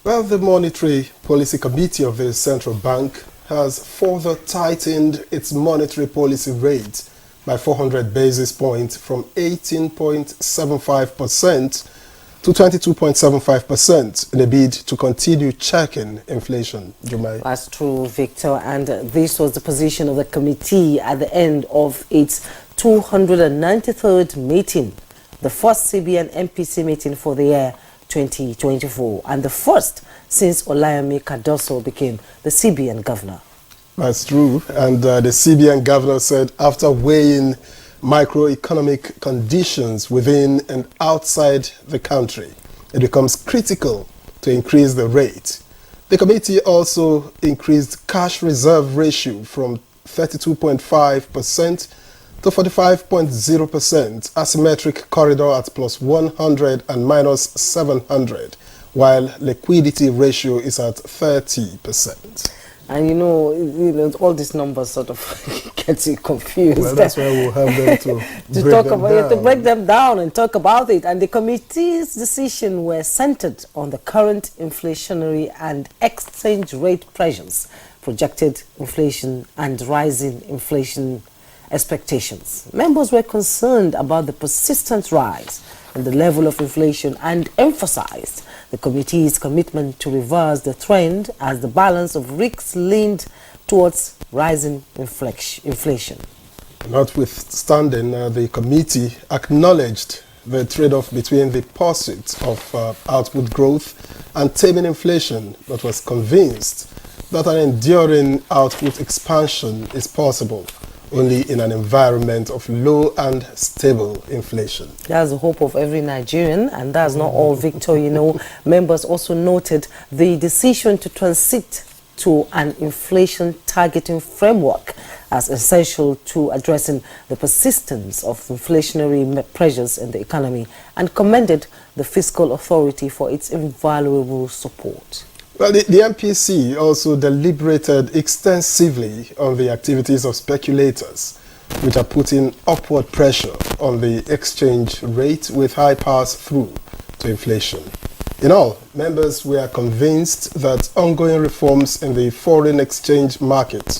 Well, the Monetary Policy Committee of the Central Bank has further tightened its monetary policy rate by 400 basis points from 18.75% to 22.75% in a bid to continue checking inflation. Jumai. That's true, Victor. And this was the position of the committee at the end of its 293rd meeting, the first CBN MPC meeting for the year 2024, and the first since Olayemi Cardoso became the CBN governor. That's true. And the CBN governor said after weighing microeconomic conditions within and outside the country, it becomes critical to increase the rate. The committee also increased cash reserve ratio from 32.5% to 45.0%, asymmetric corridor at plus 100 and minus 700, while liquidity ratio is at 30%. And you know, all these numbers sort of get you confused. Well, that's why we'll have them to break them down and talk about it. And the committee's decision were centered on the current inflationary and exchange rate pressures, projected inflation and rising inflation expectations. Members were concerned about the persistent rise in the level of inflation and emphasized the committee's commitment to reverse the trend as the balance of risks leaned towards rising inflation. Notwithstanding, the committee acknowledged the trade-off between the pursuit of output growth and taming inflation, but was convinced that an enduring output expansion is possible only in an environment of low and stable inflation. That's the hope of every Nigerian, and that's not all, Victor. You know, members also noted the decision to transit to an inflation targeting framework as essential to addressing the persistence of inflationary pressures in the economy, and commended the fiscal authority for its invaluable support. Well, the MPC also deliberated extensively on the activities of speculators, which are putting upward pressure on the exchange rate with high pass-through to inflation. In all, members were convinced that ongoing reforms in the foreign exchange market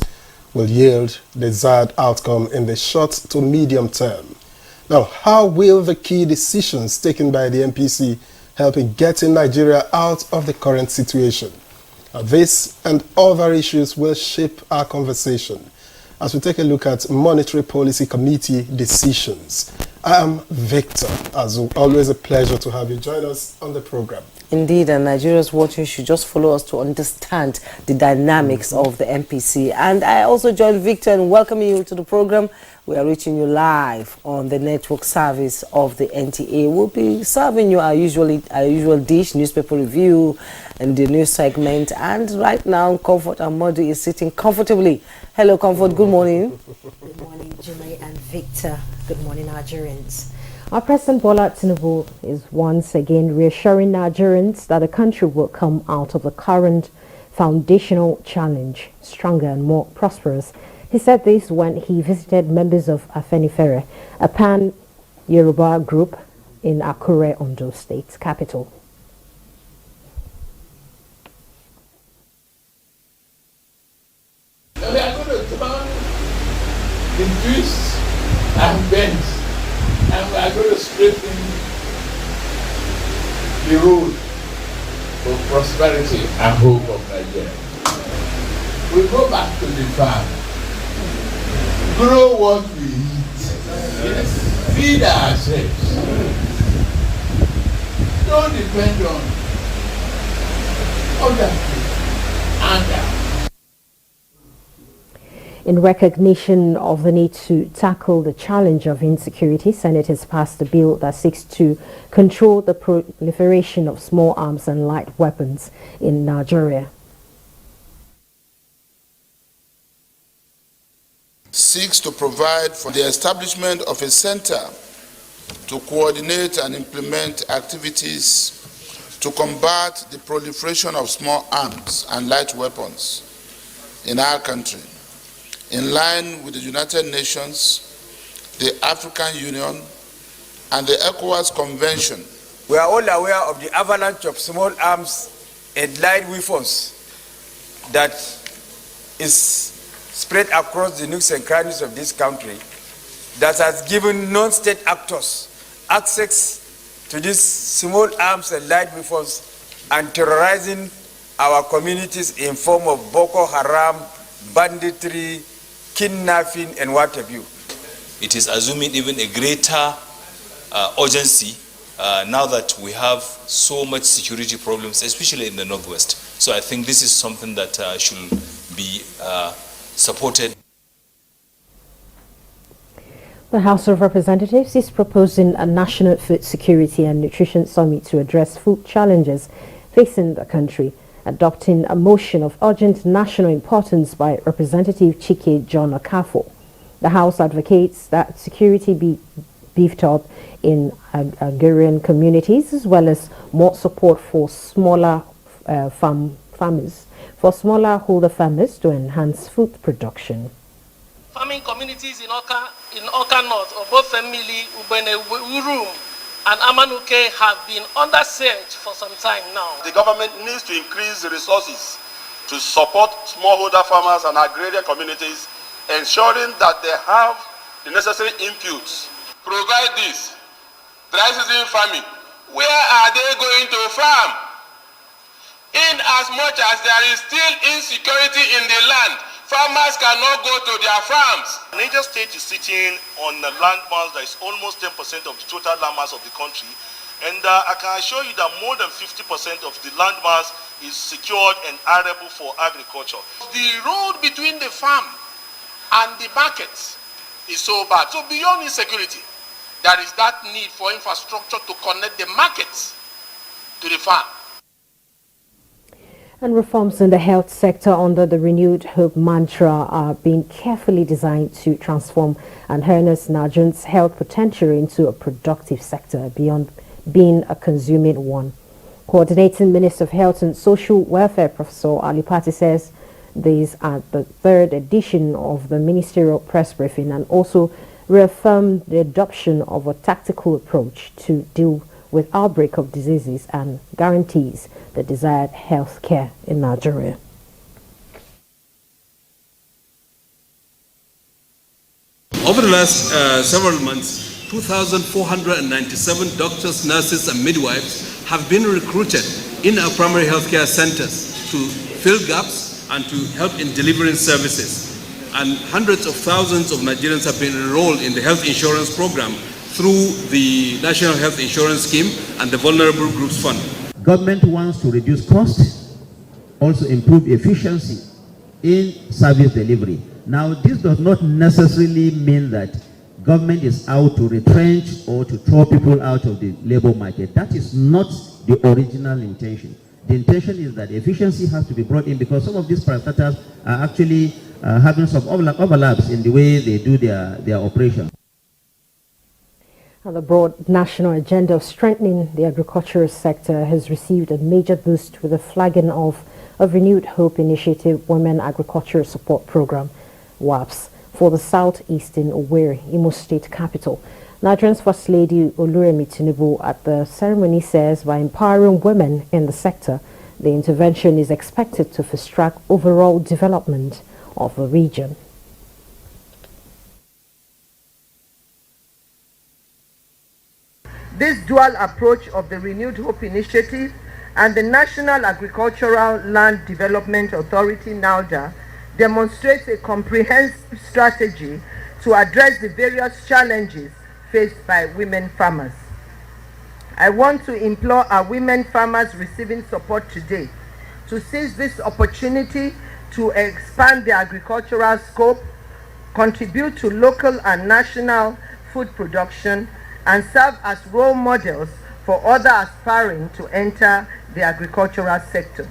will yield desired outcome in the short to medium term. Now, how will the key decisions taken by the MPC help in getting Nigeria out of the current situation? This and other issues will shape our conversation as we take a look at Monetary Policy Committee decisions. I am Victor. As always, a pleasure to have you join us on the program. Indeed, and Nigerians watching should just follow us to understand the dynamics of the MPC. And I also join Victor in welcoming you to the program. We are reaching you live on the network service of the NTA. We'll be serving you our usual dish, newspaper review, and the news segment. And right now, Comfort Amodi is sitting comfortably. Hello, Comfort. Good morning. Good morning, Jimmy and Victor. Good morning, Nigerians. Our President Bola Tinubu is once again reassuring Nigerians that the country will come out of the current foundational challenge stronger and more prosperous. He said this when he visited members of Afenifere, a pan-Yoruba group in Akure, Ondo State capital. We are going to turn the twists and bends, and we are going to straighten the road for prosperity and hope of Nigeria. We go back to the farm, grow what we eat, yes, feed ourselves, don't depend on other people, and In recognition of the need to tackle the challenge of insecurity, Senate has passed a bill that seeks to control the proliferation of small arms and light weapons in Nigeria. Seeks to provide for the establishment of a center to coordinate and implement activities to combat the proliferation of small arms and light weapons in our country, in line with the United Nations, the African Union, and the ECOWAS Convention. We are all aware of the avalanche of small arms and light weapons that is spread across the nooks and crannies of this country, that has given non-state actors access to these small arms and light weapons and terrorizing our communities in form of Boko Haram, banditry, kidnapping, and what have you. It is assuming even a greater urgency now that we have so much security problems, especially in the Northwest. So I think this is something that should be supported. The House of Representatives is proposing a National Food Security and Nutrition Summit to address food challenges facing the country, adopting a motion of urgent national importance by Representative Chike John Okafo. The House advocates that security be beefed up in agrarian communities, as well as more support for smaller smallholder farmers to enhance food production. Farming communities in Oka North, Obofemili, Ubene, Urum, and Amanuke have been under siege for some time now. The government needs to increase the resources to support smallholder farmers and agrarian communities, ensuring that they have the necessary inputs. Provide this. Dry season farming. Where are they going to farm? In as much as there is still insecurity in the land, farmers cannot go to their farms. Niger State is sitting on a land mass that is almost 10% of the total land mass of the country. And I can assure you that more than 50% of the land mass is secured and arable for agriculture. The road between the farm and the market is so bad. So beyond insecurity, there is that need for infrastructure to connect the markets to the farm. And reforms in the health sector under the renewed hope mantra are being carefully designed to transform and harness Nigerians' health potential into a productive sector beyond being a consuming one. Coordinating Minister of Health and Social Welfare, Professor Ali Pati, says these are the third edition of the ministerial press briefing, and also reaffirmed the adoption of a tactical approach to deal with outbreak of diseases and guarantees the desired health care in Nigeria. Over the last several months, 2,497 doctors, nurses, and midwives have been recruited in our primary healthcare centers to fill gaps and to help in delivering services. And hundreds of thousands of Nigerians have been enrolled in the health insurance program through the National Health Insurance Scheme and the Vulnerable Groups Fund. Government wants to reduce costs, also improve efficiency in service delivery. Now, this does not necessarily mean that government is out to retrench or to throw people out of the labor market. That is not the original intention. The intention is that efficiency has to be brought in, because some of these parastatals are actually having some overlaps in the way they do their operation. And the broad national agenda of strengthening the agricultural sector has received a major boost with the flagging of a Renewed Hope Initiative Women Agricultural Support Program, WAPS, for the southeastern Owerri, Imo State capital. Nigeria's First Lady Oluremi Tinubu at the ceremony says by empowering women in the sector, the intervention is expected to fast-track overall development of the region. This dual approach of the Renewed Hope Initiative and the National Agricultural Land Development Authority, NALDA, demonstrates a comprehensive strategy to address the various challenges faced by women farmers. I want to implore our women farmers receiving support today to seize this opportunity to expand their agricultural scope, contribute to local and national food production, and serve as role models for others aspiring to enter the agricultural sector.